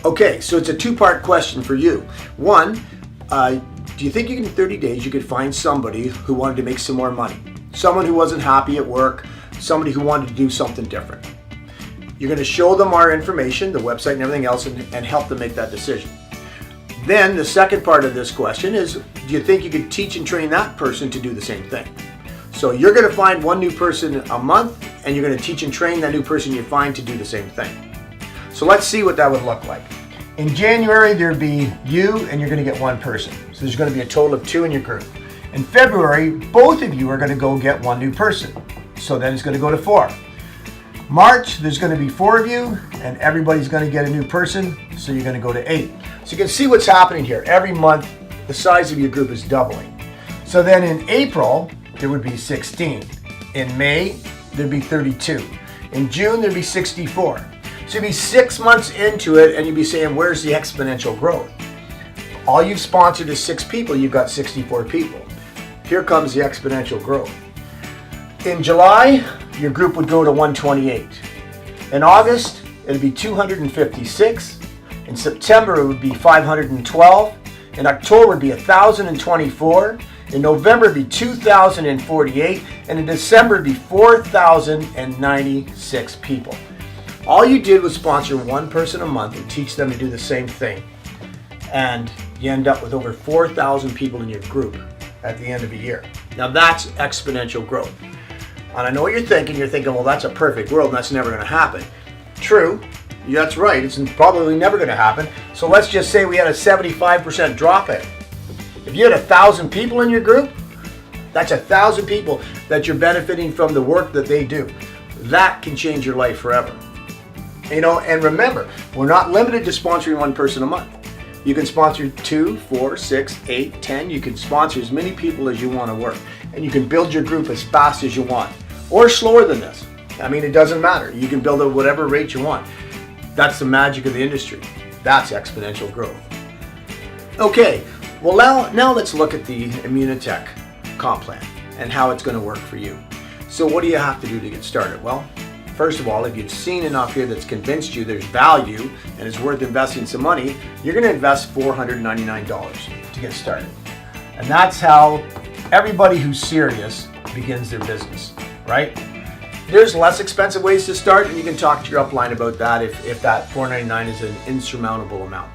Okay, so it's a two-part question for you. One, do you think in 30 days you could find somebody who wanted to make some more money? Someone who wasn't happy at work, somebody who wanted to do something different. You're going to show them our information, the website and everything else, and help them make that decision. Then the second part of this question is, do you think you could teach and train that person to do the same thing? So you're going to find one new person a month, and you're going to teach and train that new person you find to do the same thing. So let's see what that would look like. In January, there'd be you, and you're going to get one person. So there's going to be a total of 2 in your group. In February, both of you are going to go get one new person. So then it's going to go to 4. March, there's going to be 4 of you, and everybody's going to get a new person, so you're going to go to 8. So you can see what's happening here. Every month, the size of your group is doubling. So then in April, there would be 16. In May, there'd be 32. In June, there'd be 64. So you'd be 6 months into it, and you'd be saying, where's the exponential growth? All you've sponsored is 6 people, you've got 64 people. Here comes the exponential growth. In July, your group would go to 128. In August, it would be 256. In September, it would be 512. In October, it would be 1,024. In November, it would be 2,048. And in December, it would be 4,096 people. All you did was sponsor one person a month and teach them to do the same thing. And you end up with over 4,000 people in your group at the end of a year. Now that's exponential growth. And I know what you're thinking. You're thinking, well, that's a perfect world and that's never going to happen. True, that's right. It's probably never going to happen. So let's just say we had a 75% drop in. If you had 1,000 people in your group, that's 1,000 people that you're benefiting from the work that they do. That can change your life forever. And remember, we're not limited to sponsoring one person a month. You can sponsor 2, 4, 6, 8, 10. You can sponsor as many people as you want to work. And you can build your group as fast as you want. Or slower than this. It doesn't matter. You can build at whatever rate you want. That's the magic of the industry. That's exponential growth. Okay, well now let's look at the Immunotech comp plan and how it's going to work for you. So what do you have to do to get started? Well, first of all, if you've seen enough here that's convinced you there's value and it's worth investing some money, you're going to invest $499 to get started. And that's how everybody who's serious begins their business, right? There's less expensive ways to start, and you can talk to your upline about that if that $499 is an insurmountable amount.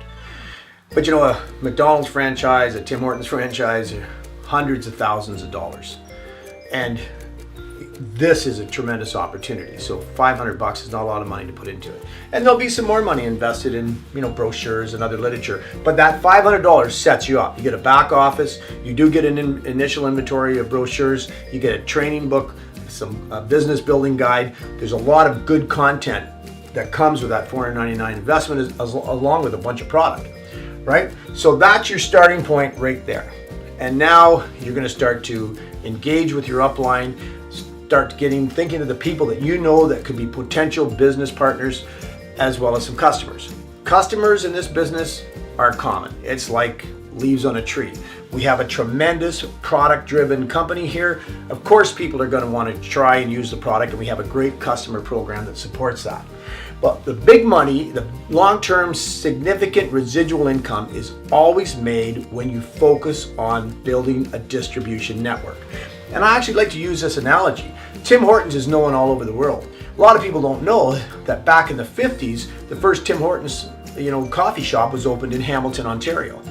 But a McDonald's franchise, a Tim Hortons franchise, are hundreds of thousands of dollars. And this is a tremendous opportunity. So $500 is not a lot of money to put into it. And there'll be some more money invested in, brochures and other literature. But that $500 sets you up. You get a back office, you do get an initial inventory of brochures, you get a training book, a business building guide. There's a lot of good content that comes with that $499 investment along with a bunch of product, right? So that's your starting point right there. And now you're going to start to engage with your upline, start thinking of the people that you know that could be potential business partners, as well as some customers. Customers in this business are common. It's like leaves on a tree. We have a tremendous product-driven company here. Of course, people are going to want to try and use the product, and we have a great customer program that supports that. But the big money, the long-term significant residual income is always made when you focus on building a distribution network. And I actually like to use this analogy. Tim Hortons is known all over the world. A lot of people don't know that back in the 50s, the first Tim Hortons, coffee shop was opened in Hamilton, Ontario.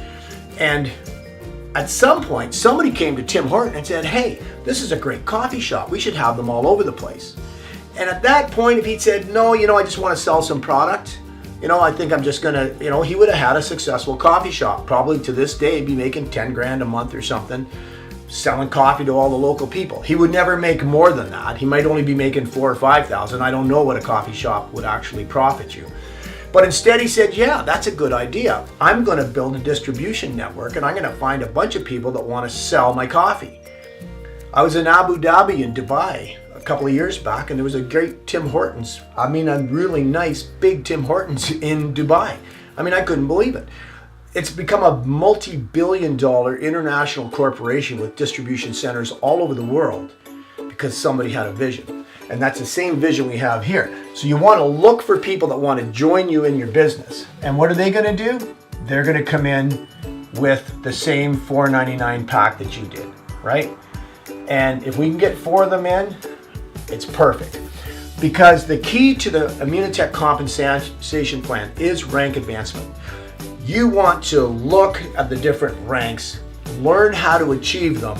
And at some point, somebody came to Tim Hortons and said, hey, this is a great coffee shop. We should have them all over the place. And at that point, if he'd said, no, I just want to sell some product, I think I'm just going to, he would have had a successful coffee shop. Probably to this day, he'd be making 10 grand a month or something, selling coffee to all the local people. He would never make more than that. He might only be making 4,000 or 5,000. I don't know what a coffee shop would actually profit you. But instead he said, yeah, that's a good idea. I'm going to build a distribution network and I'm going to find a bunch of people that want to sell my coffee. I was in Abu Dhabi in Dubai a couple of years back, and there was a great Tim Hortons. A really nice big Tim Hortons in Dubai. I couldn't believe it. It's become a multi-billion-dollar international corporation with distribution centers all over the world because somebody had a vision. And that's the same vision we have here. So you want to look for people that want to join you in your business. And what are they going to do? They're going to come in with the same $4.99 pack that you did, right? And if we can get 4 of them in, it's perfect. Because the key to the Immunotech compensation plan is rank advancement. You want to look at the different ranks, learn how to achieve them,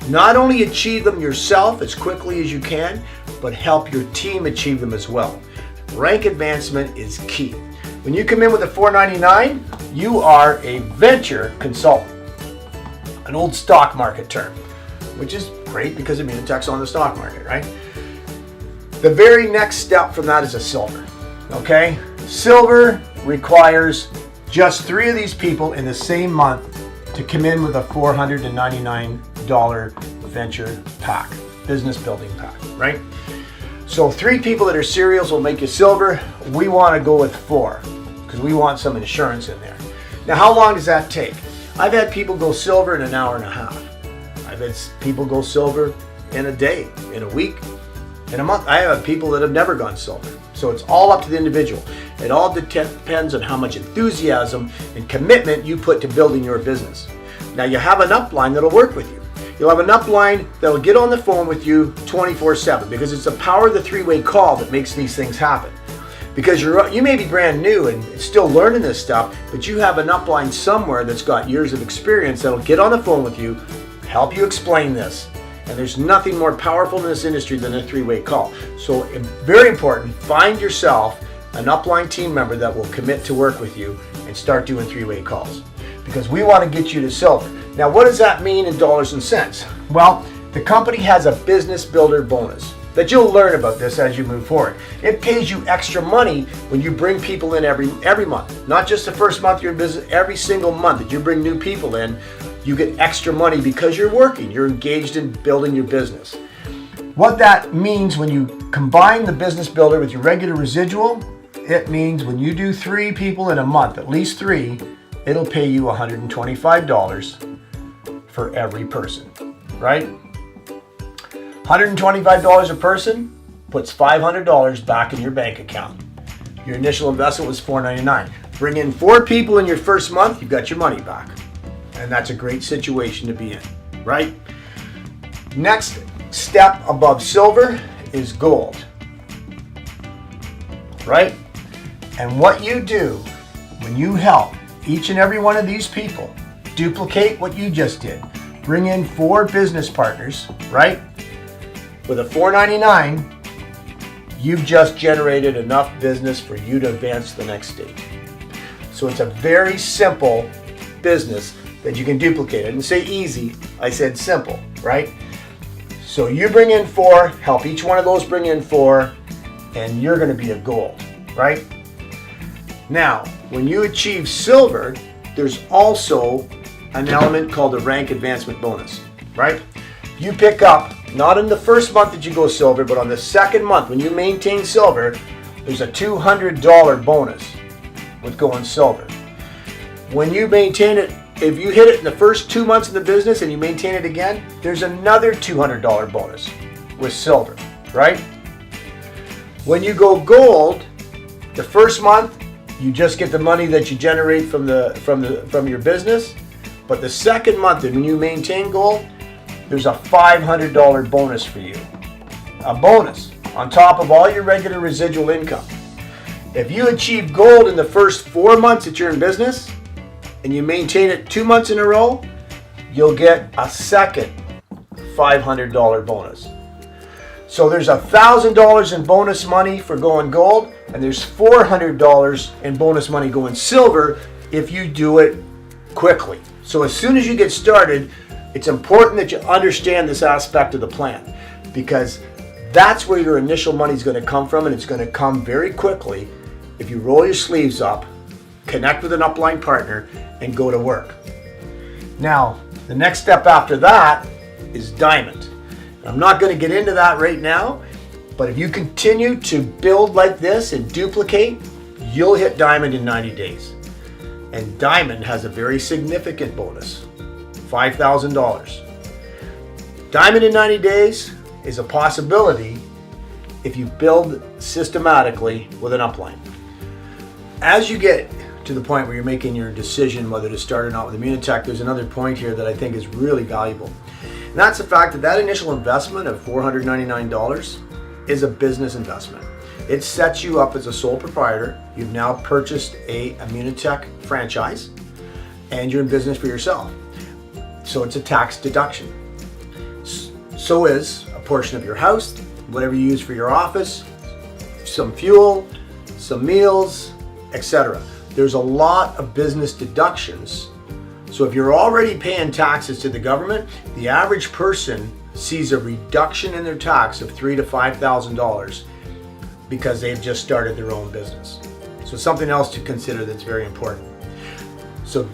not only achieve them yourself as quickly as you can, but help your team achieve them as well. Rank advancement is key. When you come in with a $4.99, you are a venture consultant, an old stock market term, which is great because Immunotech's on the stock market, right? The very next step from that is a silver, okay? Silver requires just 3 of these people in the same month to come in with a $499 venture pack, business building pack, right? So 3 people that are serials will make you silver. We want to go with 4 because we want some insurance in there. Now, how long does that take? I've had people go silver in an hour and a half. I've had people go silver in a day, in a week, in a month. I have people that have never gone silver. So it's all up to the individual. It all depends on how much enthusiasm and commitment you put to building your business. Now, you have an upline that'll work with you. You'll have an upline that'll get on the phone with you 24/7 because it's the power of the 3-way call that makes these things happen. Because you may be brand new and still learning this stuff, but you have an upline somewhere that's got years of experience that'll get on the phone with you, help you explain this. And there's nothing more powerful in this industry than a 3-way call. So very important, find yourself an upline team member that will commit to work with you and start doing 3-way calls. Because we want to get you to silver. Now, what does that mean in dollars and cents? Well, the company has a business builder bonus that you'll learn about this as you move forward. It pays you extra money when you bring people in every month. Not just the first month you're in business, every single month that you bring new people in, you get extra money because you're working, you're engaged in building your business. What that means when you combine the business builder with your regular residual, it means when you do 3 people in a month, at least 3, it'll pay you $125 for every person, right? $125 a person puts $500 back in your bank account. Your initial investment was $4.99. Bring in 4 people in your first month, you've got your money back. And that's a great situation to be in, right? Next step above silver is gold, right? And what you do when you help each and every one of these people duplicate what you just did, bring in 4 business partners, right? With a $4.99, you've just generated enough business for you to advance to the next stage. So it's a very simple business that you can duplicate. I didn't say easy, I said simple, right? So you bring in 4, help each one of those bring in 4, and you're going to be a gold, right? Now, when you achieve silver, there's also an element called the rank advancement bonus, right? You pick up, not in the first month that you go silver, but on the second month, when you maintain silver, there's a $200 bonus with going silver. When you maintain it, if you hit it in the first 2 months of the business and you maintain it again, there's another $200 bonus with silver, right? When you go gold, the first month, you just get the money that you generate from your business. But the second month, and when you maintain gold, there's a $500 bonus for you. A bonus on top of all your regular residual income. If you achieve gold in the first 4 months that you're in business, and you maintain it 2 months in a row, you'll get a second $500 bonus. So there's $1,000 in bonus money for going gold, and there's $400 in bonus money going silver if you do it quickly. So as soon as you get started, it's important that you understand this aspect of the plan, because that's where your initial money is going to come from, and it's going to come very quickly if you roll your sleeves up, connect with an upline partner, and go to work. Now, the next step after that is diamond. I'm not going to get into that right now, but if you continue to build like this and duplicate, you'll hit diamond in 90 days. And diamond has a very significant bonus, $5,000. Diamond in 90 days is a possibility if you build systematically with an upline. As you get to the point where you're making your decision whether to start or not with Immunitech, there's another point here that I think is really valuable. And that's the fact that that initial investment of $499 is a business investment. It sets you up as a sole proprietor. You've now purchased a Immunitech franchise and you're in business for yourself. So it's a tax deduction. So is a portion of your house, whatever you use for your office, some fuel, some meals, etc. There's a lot of business deductions. So if you're already paying taxes to the government, the average person sees a reduction in their tax of $3,000 to $5,000 because they've just started their own business. So something else to consider that's very important. So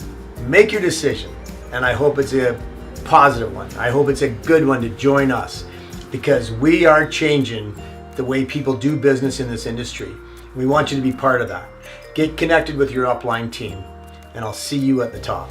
make your decision, and I hope it's a positive one. I hope it's a good one to join us, because we are changing the way people do business in this industry. We want you to be part of that. Get connected with your upline team, and I'll see you at the top.